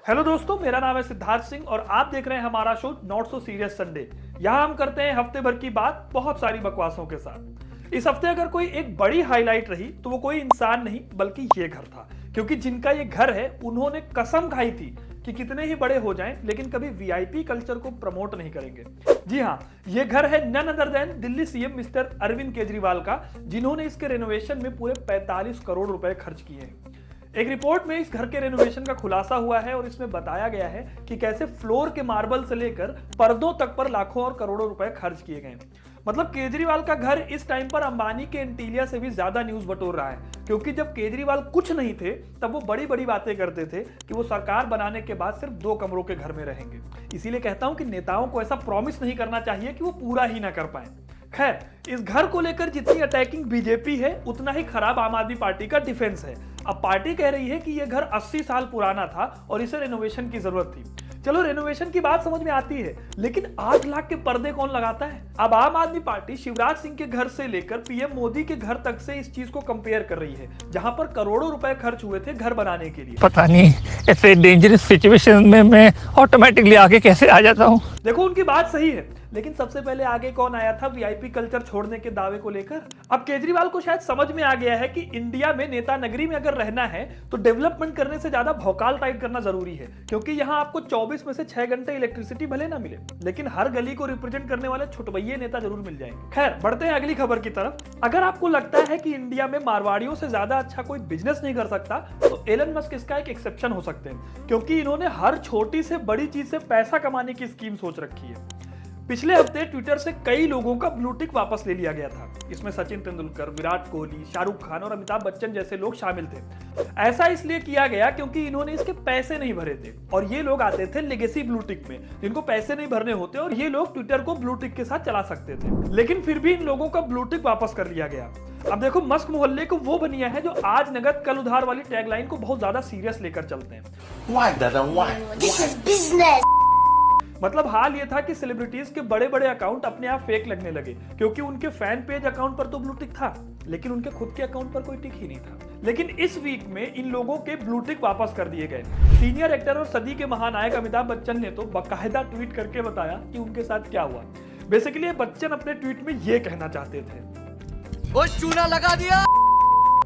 Hello दोस्तों, मेरा नाम है सिद्धार्थ सिंह और आप देख रहे हैं हमारा show not so serious Sunday. यहाँ हम करते हैं हफ्ते भर की बात बहुत सारी बकवासों के साथ। इस हफ्ते अगर कोई एक बड़ी हाईलाइट रही तो वो कोई इंसान नहीं बल्कि ये घर था, क्योंकि जिनका ये घर है उन्होंने कसम खाई थी कि कितने ही बड़े हो जाएं लेकिन कभी वीआईपी कल्चर को प्रमोट नहीं करेंगे। जी हाँ, ये घर है none other than Delhi CM mister Arvind Kejriwal का, जिन्होंने इसके रेनोवेशन में पूरे 45 करोड़ रुपए खर्च किए हैं। एक रिपोर्ट में इस घर के रेनोवेशन का खुलासा हुआ है और इसमें बताया गया है कि कैसे फ्लोर के मार्बल से लेकर पर्दों तक पर लाखों और करोड़ों रुपए खर्च किए गए। मतलब केजरीवाल का घर इस टाइम पर अंबानी के एंटीलिया से भी ज्यादा न्यूज बटोर रहा है, क्योंकि जब केजरीवाल कुछ नहीं थे तब वो बड़ी बड़ी बातें करते थे कि वो सरकार बनाने के बाद सिर्फ 2 कमरों के घर में रहेंगे। इसीलिए कहता हूं कि नेताओं को ऐसा प्रॉमिस नहीं करना चाहिए कि वो पूरा ही ना कर पाए। खैर, इस घर को लेकर जितनी अटैकिंग बीजेपी है उतना ही खराब आम आदमी पार्टी का डिफेंस है। अब पार्टी कह रही है कि यह घर 80 साल पुराना था और इसे रेनोवेशन की जरूरत थी। चलो, रेनोवेशन की बात समझ में आती है, लेकिन 8 लाख के पर्दे कौन लगाता है? अब आम आदमी पार्टी शिवराज सिंह के घर से लेकर पीएम मोदी के घर तक से इस चीज को कंपेयर कर रही है, जहां पर करोड़ों रुपए खर्च हुए थे घर बनाने के लिए। पता नहीं ऐसे डेंजरस सिचुएशन में मैं ऑटोमेटिकली आगे कैसे आ जाता हूँ। देखो, उनकी बात सही है, लेकिन सबसे पहले आगे कौन आया था वीआईपी कल्चर छोड़ने के दावे को लेकर? अब केजरीवाल को शायद समझ में आ गया है कि इंडिया में नेता नगरी में अगर रहना है तो डेवलपमेंट करने से ज्यादा भौकाल टाइट करना जरूरी है, क्योंकि यहाँ आपको 24 में से 6 घंटे इलेक्ट्रिसिटी भले ना मिले, लेकिन हर गली को रिप्रेजेंट करने वाले छुटभइये नेता जरूर मिल जाएंगे। खैर, बढ़ते हैं अगली खबर की तरफ। अगर आपको लगता है कि इंडिया में मारवाड़ियों से ज्यादा अच्छा कोई बिजनेस नहीं कर सकता तो एलन मस्क इसका एक एक्सेप्शन हो सकते हैं, क्योंकि इन्होंने हर छोटी से बड़ी चीज से पैसा कमाने की स्कीम सोच रखी है। पिछले हफ्ते ट्विटर से कई लोगों का ब्लू टिक वापस ले लिया गया था। इसमें सचिन तेंदुलकर, विराट कोहली, शाहरुख खान और अमिताभ बच्चन जैसे लोग शामिल थे। ऐसा इसलिए किया गया क्योंकि इन्होंने इसके पैसे नहीं भरे थे और ये लोग आते थे लेगेसी ब्लू टिक में, जिनको पैसे नहीं भरने होते और ये लोग ट्विटर को ब्लू टिक के साथ चला सकते थे। लेकिन फिर भी इन लोगों का ब्लू टिक वापस कर लिया गया। अब देखो, मस्क मोहल्ले को वो बनिया है जो आज नगद कल उधार वाली टैगलाइन को बहुत ज्यादा सीरियस लेकर चलते हैं। Why, Dada? Why? This is business. मतलब हाल ये था कि सेलिब्रिटीज के बड़े बड़े अकाउंट अपने आप फेक लगने लगे, क्योंकि उनके फैन पेज अकाउंट पर तो ब्लू टिक था लेकिन उनके खुद के अकाउंट पर कोई टिक ही नहीं था। लेकिन इस वीक में इन लोगों के ब्लू टिक वापस कर दिए गए। सीनियर एक्टर और सदी के महानायक अमिताभ बच्चन ने तो बाकायदा ट्वीट करके बताया कि उनके साथ क्या हुआ। बेसिकली बच्चन अपने ट्वीट में ये कहना चाहते थे, वो चूना लगा दिया।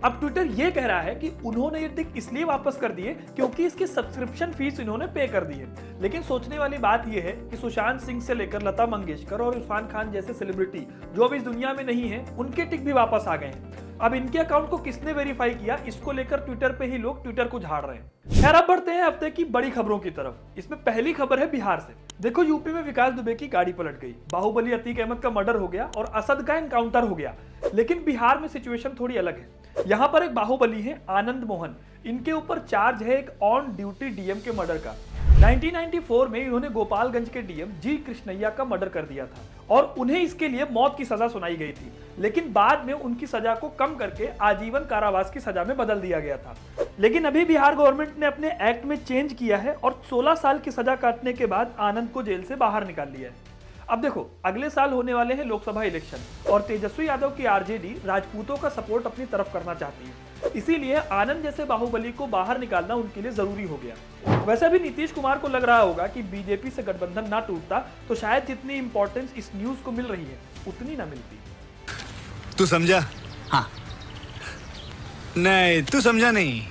अब ट्विटर ये कह रहा है कि उन्होंने ये टिक इसलिए वापस कर दिए क्योंकि इसकी सब्सक्रिप्शन फीस इन्होंने पे कर दी है। लेकिन सोचने वाली बात यह है कि सुशांत सिंह से लेकर लता मंगेशकर और इरफान खान जैसे सेलिब्रिटी जो अब इस दुनिया में नहीं है, उनके टिक भी वापस आ गए हैं। अब इनके अकाउंट को किसने वेरीफाई किया, इसको लेकर ट्विटर पे ही लोग ट्विटर को झाड़ रहे हैं। खैर, अब बढ़ते हैं हफ्ते की बड़ी खबरों की तरफ। इसमें पहली खबर है बिहार से। देखो, यूपी में विकास दुबे की गाड़ी पलट गई, बाहुबली अतीक अहमद का मर्डर हो गया और असद का एनकाउंटर हो गया। लेकिन बिहार में सिचुएशन थोड़ी अलग है। यहाँ पर एक बाहुबली है आनंद मोहन, इनके ऊपर चार्ज है एक ऑन ड्यूटी डीएम के मर्डर का। 1994 में इन्होंने गोपालगंज के डीएम जी कृष्णैया का मर्डर कर दिया था और उन्हें इसके लिए मौत की सजा सुनाई गई थी, लेकिन बाद में उनकी सजा को कम करके आजीवन कारावास की सजा में बदल दिया गया था। लेकिन अभी बिहार गवर्नमेंट ने अपने एक्ट में चेंज किया है और 16 साल की सजा काटने के बाद आनंद को जेल से बाहर निकाल लिया है। अब देखो, अगले साल होने वाले हैं लोकसभा इलेक्शन और तेजस्वी यादव की आरजेडी राजपूतों का सपोर्ट अपनी तरफ करना चाहती है, इसीलिए आनंद जैसे बाहुबली को बाहर निकालना उनके लिए जरूरी हो गया। वैसे भी नीतीश कुमार को लग रहा होगा कि बीजेपी से गठबंधन ना टूटता तो शायद जितनी इंपॉर्टेंस इस न्यूज को मिल रही है उतनी ना मिलती। तू समझा? हाँ। नहीं, तू समझा नहीं।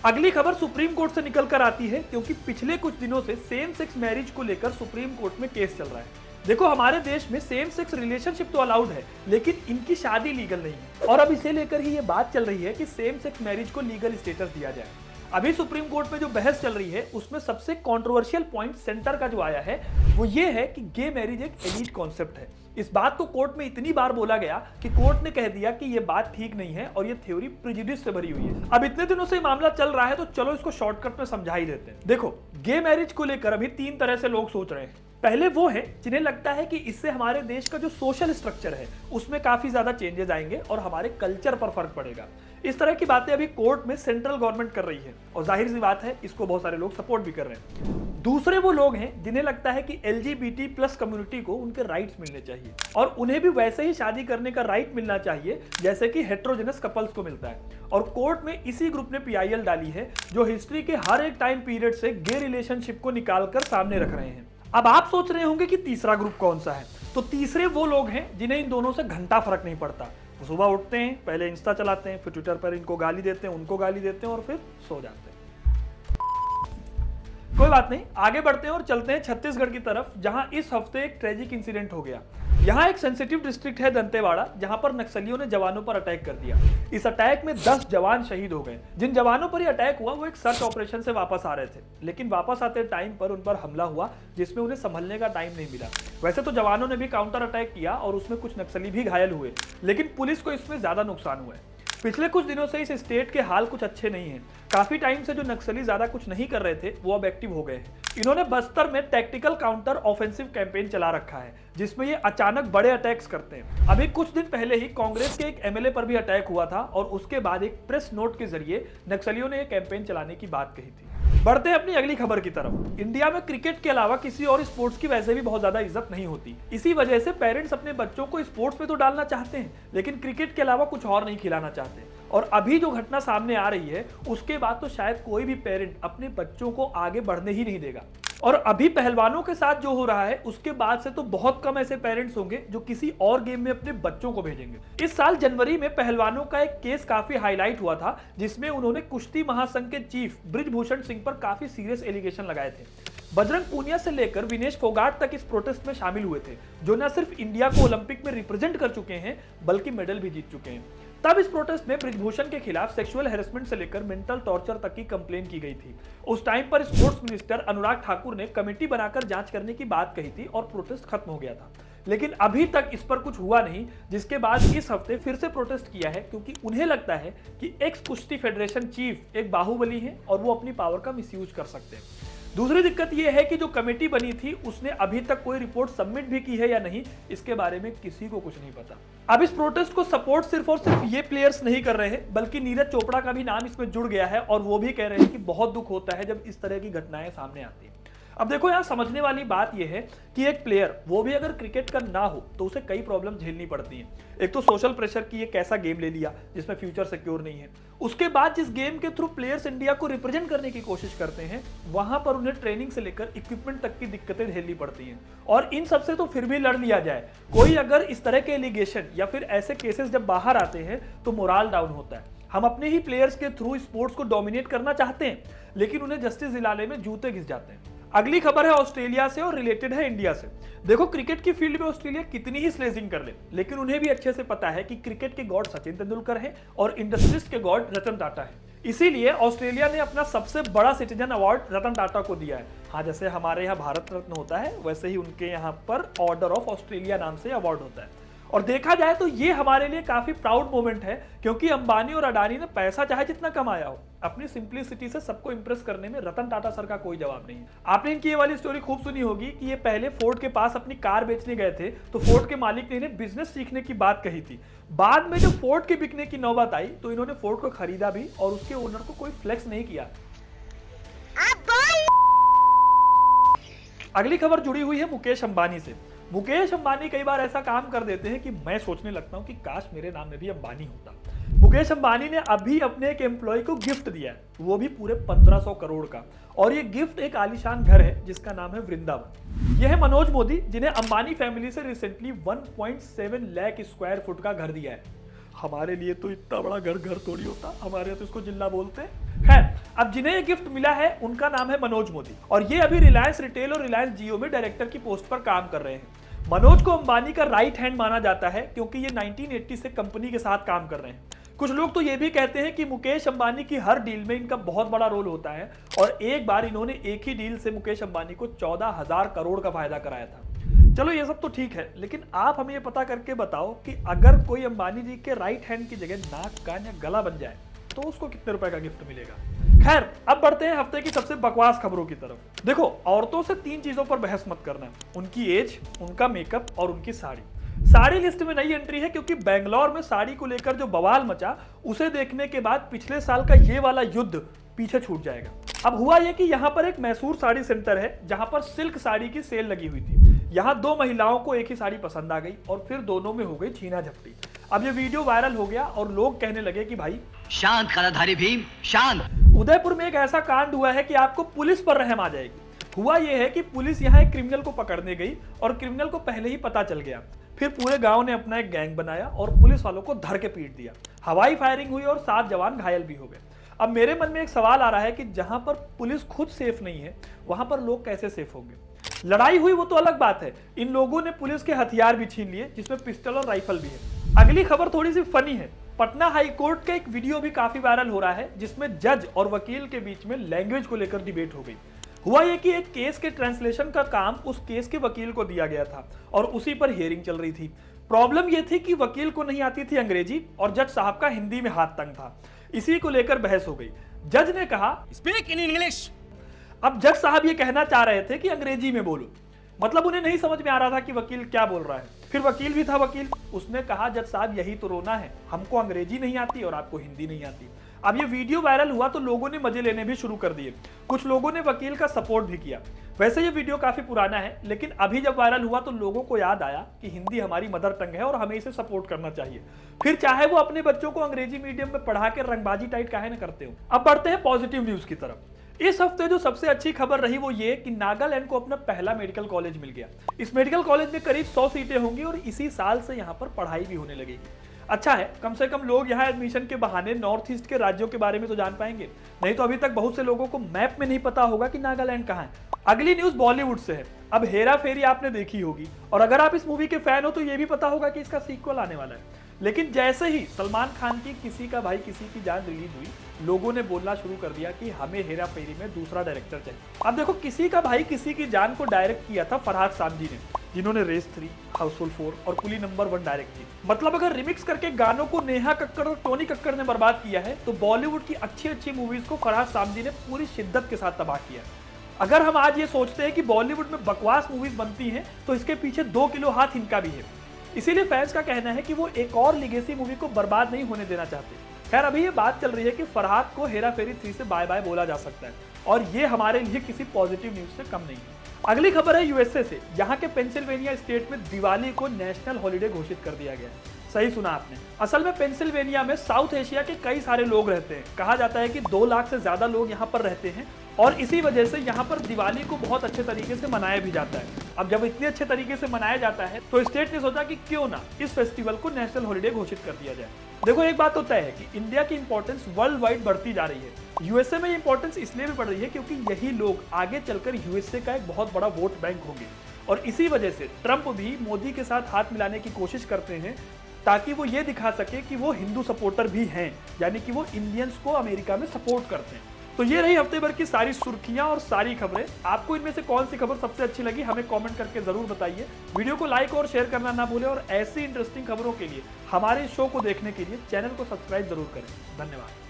अगली खबर सुप्रीम कोर्ट से निकल कर आती है, क्योंकि पिछले कुछ दिनों से सेम सेक्स मैरिज को लेकर सुप्रीम कोर्ट में केस चल रहा है। देखो, हमारे देश में सेम सेक्स रिलेशनशिप तो अलाउड है, लेकिन इनकी शादी लीगल नहीं है और अब इसे लेकर ही ये बात चल रही है कि सेम सेक्स मैरिज को लीगल स्टेटस दिया जाए। अभी सुप्रीम कोर्ट में जो बहस चल रही है उसमें सबसे कंट्रोवर्शियल पॉइंट सेंटर का जो आया है वो ये है कि गे मैरिज एक एलीट कॉन्सेप्ट है। इस बात को कोर्ट में इतनी बार बोला गया कि कोर्ट ने कह दिया कि ये बात ठीक नहीं है और ये थ्योरी प्रेजुडिस से भरी हुई है। अब इतने दिनों से मामला चल रहा है तो चलो इसको शॉर्टकट में समझा ही देते हैं। देखो, गे मैरिज को लेकर अभी 3 तरह से लोग सोच रहे हैं। पहले वो है जिन्हें लगता है कि इससे हमारे देश का जो सोशल स्ट्रक्चर है उसमें काफी ज्यादा चेंजेस आएंगे और हमारे कल्चर पर फर्क पड़ेगा। इस तरह की बातें अभी कोर्ट में सेंट्रल गवर्नमेंट कर रही है और जाहिर सी बात है इसको बहुत सारे लोग सपोर्ट भी कर रहे हैं। दूसरे वो लोग हैं जिन्हें लगता है कि LGBT+ कम्युनिटी को उनके राइट्स मिलने चाहिए और उन्हें भी वैसे ही शादी करने का राइट मिलना चाहिए जैसे कि हेटेरोजेनस कपल्स को मिलता है। और कोर्ट में इसी ग्रुप ने PIL डाली है जो हिस्ट्री के हर एक टाइम पीरियड से गे रिलेशनशिप को निकालकर सामने रख रहे हैं। अब आप सोच रहे होंगे कि तीसरा ग्रुप कौन सा है, तो तीसरे वो लोग हैं जिन्हें इन दोनों से घंटा फर्क नहीं पड़ता। वो सुबह उठते हैं, पहले इंस्टा चलाते हैं, फिर ट्विटर पर इनको गाली देते हैं, उनको गाली देते हैं और फिर सो जाते हैं। कोई बात नहीं, आगे बढ़ते हैं और चलते हैं छत्तीसगढ़ की तरफ, जहां इस हफ्ते एक ट्रेजिक इंसिडेंट हो गया। यहाँ एक सेंसिटिव डिस्ट्रिक्ट है दंतेवाड़ा, जहां पर नक्सलियों ने जवानों पर अटैक कर दिया। इस अटैक में 10 जवान शहीद हो गए। जिन जवानों पर यह अटैक हुआ वो एक सर्च ऑपरेशन से वापस आ रहे थे, लेकिन वापस आते टाइम पर उन पर हमला हुआ जिसमें उन्हें संभलने का टाइम नहीं मिला। वैसे तो जवानों ने भी काउंटर अटैक किया और उसमें कुछ नक्सली भी घायल हुए, लेकिन पुलिस को इसमें ज्यादा नुकसान हुआ है। पिछले कुछ दिनों से इस स्टेट के हाल कुछ अच्छे नहीं हैं। काफी टाइम से जो नक्सली ज्यादा कुछ नहीं कर रहे थे वो अब एक्टिव हो गए हैं। इन्होंने बस्तर में टैक्टिकल काउंटर ऑफेंसिव कैंपेन चला रखा है जिसमें ये अचानक बड़े अटैक्स करते हैं। अभी कुछ दिन पहले ही कांग्रेस के एक MLA पर भी अटैक हुआ था और उसके बाद एक प्रेस नोट के जरिए नक्सलियों ने यह कैंपेन चलाने की बात कही थी। बढ़ते हैं अपनी अगली खबर की तरफ। इंडिया में क्रिकेट के अलावा किसी और स्पोर्ट्स की वैसे भी बहुत ज्यादा इज्जत नहीं होती। इसी वजह से पेरेंट्स अपने बच्चों को स्पोर्ट्स में तो डालना चाहते हैं, लेकिन क्रिकेट के अलावा कुछ और नहीं खिलाना चाहते। और अभी जो घटना सामने आ रही है उसके बाद तो शायद कोई भी पेरेंट अपने बच्चों को आगे बढ़ने ही नहीं देगा। और अभी पहलवानों के साथ जो हो रहा है उसके बाद से तो बहुत कम ऐसे पेरेंट्स होंगे जो किसी और गेम में अपने बच्चों को भेजेंगे। इस साल जनवरी में पहलवानों का एक केस काफी हाईलाइट हुआ था जिसमें उन्होंने कुश्ती महासंघ के चीफ बृजभूषण सिंह पर काफी सीरियस एलिगेशन लगाए थे। बजरंग पूनिया से लेकर विनेश फोगाट तक इस प्रोटेस्ट में शामिल हुए थे, जो न सिर्फ इंडिया को ओलंपिक में रिप्रेजेंट कर चुके हैं बल्कि मेडल भी जीत चुके हैं। तब इस प्रोटेस्ट में बृजभूषण के खिलाफ सेक्सुअल हैरेसमेंट से लेकर मेंटल टॉर्चर तक की कंप्लेन की गई थी। उस टाइम पर स्पोर्ट्स मिनिस्टर अनुराग ठाकुर ने कमेटी बनाकर जांच करने की बात कही थी और प्रोटेस्ट खत्म हो गया था, लेकिन अभी तक इस पर कुछ हुआ नहीं, जिसके बाद इस हफ्ते फिर से प्रोटेस्ट किया है क्योंकि उन्हें लगता है कि एक्स कुश्ती फेडरेशन चीफ एक बाहुबली है और वो अपनी पावर का मिसयूज कर सकते हैं। दूसरी दिक्कत यह है कि जो कमेटी बनी थी उसने अभी तक कोई रिपोर्ट सबमिट भी की है या नहीं, इसके बारे में किसी को कुछ नहीं पता। अब इस प्रोटेस्ट को सपोर्ट सिर्फ और सिर्फ ये प्लेयर्स नहीं कर रहे हैं बल्कि नीरज चोपड़ा का भी नाम इसमें जुड़ गया है और वो भी कह रहे हैं कि बहुत दुख होता है जब इस तरह की घटनाएं सामने आती है। अब देखो यहाँ समझने वाली बात यह है कि एक प्लेयर वो भी अगर क्रिकेट का ना हो तो उसे कई प्रॉब्लम झेलनी पड़ती हैं। एक तो सोशल प्रेशर की ये कैसा गेम ले लिया जिसमें फ्यूचर सिक्योर नहीं है, उसके बाद जिस गेम के थ्रू प्लेयर्स इंडिया को रिप्रेजेंट करने की कोशिश करते हैं वहां पर उन्हें ट्रेनिंग से लेकर इक्विपमेंट तक की दिक्कतें झेलनी पड़ती हैं। और इन सबसे तो फिर भी लड़ लिया जाए, कोई अगर इस तरह के एलिगेशन या फिर ऐसे केसेस जब बाहर आते हैं तो मोराल डाउन होता है। हम अपने ही प्लेयर्स के थ्रू स्पोर्ट्स को डोमिनेट करना चाहते हैं लेकिन उन्हें जस्टिस दिलाने में जूते घिस जाते हैं। अगली खबर है ऑस्ट्रेलिया से और रिलेटेड है इंडिया से। देखो क्रिकेट की फील्ड में ऑस्ट्रेलिया कितनी ही स्लेजिंग कर ले, लेकिन उन्हें भी अच्छे से पता है कि क्रिकेट के गॉड सचिन तेंदुलकर हैं और इंडस्ट्रीज के गॉड रतन टाटा है। इसीलिए ऑस्ट्रेलिया ने अपना सबसे बड़ा सिटीजन अवार्ड रतन टाटा को दिया है। हाँ, जैसे हमारे यहाँ भारत रत्न होता है वैसे ही उनके यहाँ पर ऑर्डर ऑफ ऑस्ट्रेलिया नाम से अवार्ड होता है। और देखा जाए तो ये हमारे लिए काफी प्राउड मोमेंट है क्योंकि अंबानी और अडानी ने पैसा चाहे जितना कमाया हो, अपनी सिंप्लिसिटी से सबको इंप्रेस करने में रतन टाटा सर का कोई जवाब नहीं है। आपने इनकी ये वाली स्टोरी खूब सुनी होगी कि ये पहले फोर्ड के पास अपनी कार बेचने गए थे तो फोर्ड के मालिक ने इन्हें बिजनेस सीखने की बात कही थी। बाद में जब फोर्ड के बिकने की नौबत आई तो इन्होंने फोर्ड को खरीदा भी और उसके ओनर को कोई फ्लेक्स नहीं किया। अगली खबर जुड़ी हुई है मुकेश अंबानी से। मुकेश अंबानी कई बार ऐसा काम कर देते हैं कि मैं सोचने लगता हूं कि काश मेरे नाम में भी अंबानी होता। मुकेश अंबानी ने अभी अपने एक एम्प्लॉय को गिफ्ट दिया है, वो भी पूरे 1500 करोड़ का, और ये गिफ्ट एक आलीशान घर है जिसका नाम है वृंदावन। यह है मनोज मोदी जिन्हें अंबानी फैमिली से रिसेंटली 1.7 लाख स्क्वायर फुट का घर दिया है। हमारे लिए तो इतना बड़ा घर थोड़ी होता, हमारे यहाँ तो इसको जिल्ला बोलते हैं। अब जिन्हें ये गिफ्ट मिला है उनका नाम है मनोज मोदी और ये अभी रिलायंस रिटेल और रिलायंस जियो में डायरेक्टर की पोस्ट पर काम कर रहे हैं। मनोज को अंबानी का राइट हैंड माना जाता है क्योंकि ये 1980 से कंपनी के साथ काम कर रहे हैं। कुछ लोग तो ये भी कहते हैं कि मुकेश अंबानी की हर डील में इनका बहुत बड़ा रोल होता है और एक बार इन्होंने एक ही डील से मुकेश अंबानी को 14,000 करोड़ का फायदा कराया था। चलो ये सब तो ठीक है, लेकिन आप हमें ये पता करके बताओ कि अगर कोई अंबानी जी के राइट हैंड की जगह नाक, कान या गला बन जाए तो उसको कितने रुपए का गिफ्ट मिलेगा। खैर, अब बढ़ते हैं हफ्ते की सबसे बकवास खबरों की तरफ। देखो, औरतों से 3 चीजों पर बहस मत करना, उनकी एज, उनका मेकअप और उनकी साड़ी। साड़ी लिस्ट में नई एंट्री है क्योंकि बेंगलोर में साड़ी को लेकर जो बवाल मचा उसे देखने के बाद पिछले साल का ये वाला युद्ध पीछे छूट जाएगा। अब हुआ ये कि यहाँ पर एक मैसूर साड़ी सेंटर है जहां पर सिल्क साड़ी की सेल लगी हुई थी। यहाँ दो महिलाओं को एक ही साड़ी पसंद आ गई और फिर दोनों में हो गई छीना झपटी। अब ये वीडियो वायरल हो गया और लोग कहने लगे कि भाई शांत कलाधारी भीम शांत। उदयपुर में एक ऐसा कांड हुआ है कि आपको पुलिस पर रहम आ जाएगी। हुआ यह है कि पुलिस यहाँ एक क्रिमिनल को पकड़ने गई और क्रिमिनल को पहले ही पता चल गया। फिर पूरे गांव ने अपना एक गैंग बनाया और पुलिस वालों को धर के पीट दिया। हवाई फायरिंग हुई और 7 जवान घायल भी हो गए। अब मेरे मन में एक सवाल आ रहा है कि जहां पर पुलिस खुद सेफ नहीं है वहां पर लोग कैसे सेफ होंगे। लड़ाई हुई वो तो अलग बात है, इन लोगों ने पुलिस के हथियार भी छीन लिए जिसमें पिस्टल और राइफल भी है। अगली खबर थोड़ी सी फनी है। पटना हाई कोर्ट का एक वीडियो भी काफी वायरल हो रहा है जिसमें जज और वकील के बीच में लैंग्वेज को लेकर डिबेट हो गई। हुआ ये कि एक केस के ट्रांसलेशन का काम उस केस के वकील को दिया गया था और उसी पर हियरिंग चल रही थी। प्रॉब्लम यह थी कि वकील को नहीं आती थी अंग्रेजी और जज साहब का हिंदी में हाथ तंग था। इसी को लेकर बहस हो गई। जज ने कहा स्पीक इन इंग्लिश। अब जज साहब ये कहना चाह रहे थे कि अंग्रेजी में बोलो, मतलब उन्हें नहीं समझ में आ रहा था कि वकील क्या बोल रहा है। फिर वकील भी था वकील, उसने कहा जज साहब यही तो रोना है, हमको अंग्रेजी नहीं आती और आपको हिंदी नहीं आती। अब ये वीडियो वायरल हुआ तो लोगों ने मजे लेने भी शुरू कर दिए। कुछ लोगों ने वकील का सपोर्ट भी किया। वैसे ये वीडियो काफी पुराना है लेकिन अभी जब वायरल हुआ तो लोगों को याद आया कि हिंदी हमारी मदर टंग है और हमें इसे सपोर्ट करना चाहिए। फिर चाहे वो अपने बच्चों को अंग्रेजी मीडियम में पढ़ा के रंगबाजी टाइट काहे न करते हो। अब बढ़ते हैं पॉजिटिव न्यूज की तरफ। इस हफ्ते जो सबसे अच्छी खबर रही वो ये कि नागालैंड को अपना पहला मेडिकल कॉलेज मिल गया। इस मेडिकल कॉलेज में करीब 100 सीटें होंगी और इसी साल से यहाँ पर पढ़ाई भी होने लगेगी। अच्छा है, कम से कम लोग यहाँ एडमिशन के बहाने नॉर्थ ईस्ट के राज्यों के बारे में तो जान पाएंगे, नहीं तो अभी तक बहुत से लोगों को मैप में नहीं पता होगा कि नागालैंड कहाँ है। अगली न्यूज बॉलीवुड से है। अब हेरा फेरी आपने देखी होगी और अगर आप इस मूवी के फैन हो तो ये भी पता होगा कि इसका सीक्वल आने वाला है। लेकिन जैसे ही सलमान खान की किसी का भाई किसी की जान रिलीज हुई, लोगों ने बोलना शुरू कर दिया कि हमें हेरा फेरी में दूसरा डायरेक्टर चाहिए। अब देखो, किसी का भाई किसी की जान को डायरेक्ट किया था फरहाद सामजी ने, जिन्होंने रेस 3, हाउसफुल 4 और कुली नंबर 1 डायरेक्ट की। मतलब अगर रिमिक्स करके गानों को नेहा कक्कड़ और टोनी कक्कड़ ने बर्बाद किया है तो बॉलीवुड की अच्छी मूवीज को फरहाद सामजी ने पूरी शिद्दत के साथ तबाह किया। अगर हम आज ये सोचते हैं कि बॉलीवुड में बकवास मूवीज बनती हैं तो इसके पीछे 2 किलो हाथ इनका भी है। इसीलिए फैंस का कहना है कि वो एक और लिगेसी मूवी को बर्बाद नहीं होने देना चाहते। खैर, अभी ये बात चल रही है कि फरहाद को हेरा फेरी 3 से बाय बाय बोला जा सकता है और ये हमारे लिए किसी पॉजिटिव न्यूज से कम नहीं है। अगली खबर है यूएसए से। यहाँ के पेंसिल्वेनिया स्टेट में दिवाली को नेशनल हॉलिडे घोषित कर दिया गया है। सही सुना आपने। असल में पेंसिल्वेनिया में साउथ एशिया के कई सारे लोग रहते हैं। कहा जाता है कि 2 लाख से ज्यादा लोग यहाँ पर रहते हैं और इसी वजह से यहाँ पर दिवाली को बहुत अच्छे तरीके से मनाया भी जाता है। अब जब इतने अच्छे तरीके से मनाया जाता है तो स्टेट ने सोचा कि क्यों ना इस फेस्टिवल को नेशनल हॉलिडे घोषित कर दिया जाए। देखो, एक बात तो तय है कि इंडिया की इंपॉर्टेंस वर्ल्ड वाइड बढ़ती जा रही है। यूएसए में इंपॉर्टेंस इसलिए भी बढ़ रही है क्योंकि यही लोग आगे चलकर यूएसए का एक बहुत बड़ा वोट बैंक होंगे और इसी वजह से ट्रंप भी मोदी के साथ हाथ मिलाने की कोशिश करते हैं ताकि वो ये दिखा सके कि वो हिंदू सपोर्टर भी हैं, यानी कि वो इंडियंस को अमेरिका में सपोर्ट करते हैं। तो ये रही हफ्ते भर की सारी सुर्खियां और सारी खबरें। आपको इनमें से कौन सी खबर सबसे अच्छी लगी हमें कमेंट करके जरूर बताइए। वीडियो को लाइक और शेयर करना ना भूलें और ऐसी इंटरेस्टिंग खबरों के लिए हमारे शो को देखने के लिए चैनल को सब्सक्राइब जरूर करें। धन्यवाद।